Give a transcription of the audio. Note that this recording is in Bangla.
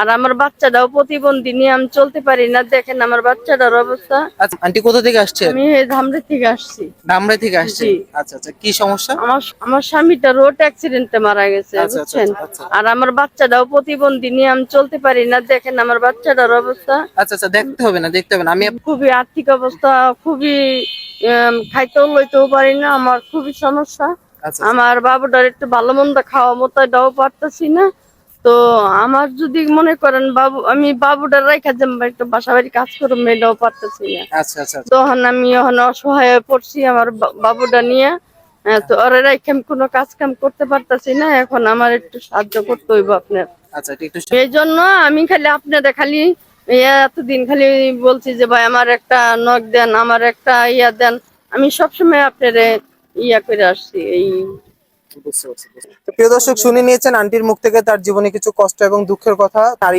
আর আমার বাচ্চাটাও প্রতিবন্ধী নিয়ে আমি চলতে পারি না, দেখেন আমার বাচ্চাটার অবস্থা। আচ্ছা আন্টি কোথা থেকে আসছেন? আমি এই ধামরাই থেকে আসছি। ধামরাই থেকে আসছেন? জি। আচ্ছা আচ্ছা, কি সমস্যা? আমার আমার স্বামীটা রোড অ্যাক্সিডেন্টে মারা গেছে, আচ্ছা আচ্ছা বুঝছেন। আচ্ছা আর আমার বাচ্চাটাও প্রতিবন্ধী নিয়ে আমি চলতে পারি না, দেখেন আমার বাচ্চাটার অবস্থা। আচ্ছা আচ্ছা, দেখতে হবে না, দেখতে হবে না, আমি খুবই আর্থিক অবস্থা, খুবই খাইতেও লইতেও পারি না, আমার খুবই সমস্যা। আচ্ছা আচ্ছা আমার বাবুটার একটু ভালো মন্দ খাওয়া মতো এটাও পারতেছি না। তো আমার যদি মনে করেন আমি বাবুটার রাইখা যে একটু বাসা বাড়ি কাজ করবো, এটাও পারতেছি না। আচ্ছা আচ্ছা আচ্ছা তখন আমি এখন অসহায় হয়ে পড়ছি আমার বাবুটা নিয়ে। তো ওরা রাইখা আমি কোনো কাজ কাম করতে পারতেছি না, এখন আমার একটু সাহায্য করতে হইব আপনার। আচ্ছা, এটা একটু এই জন্য আমি খালি আপনারা খালি এতদিন খালি বলছি যে ভাই আমার একটা নখ দেন, আমার একটা ইয়া দেন। আমি সবসময় আপনারে ইয়া করে আসছি এই। বুঝতে পারছি। তো প্রিয় দর্শক, শুনে নিয়েছেন আন্টির মুখ থেকে তার জীবনে কিছু কষ্ট এবং দুঃখের কথা। তার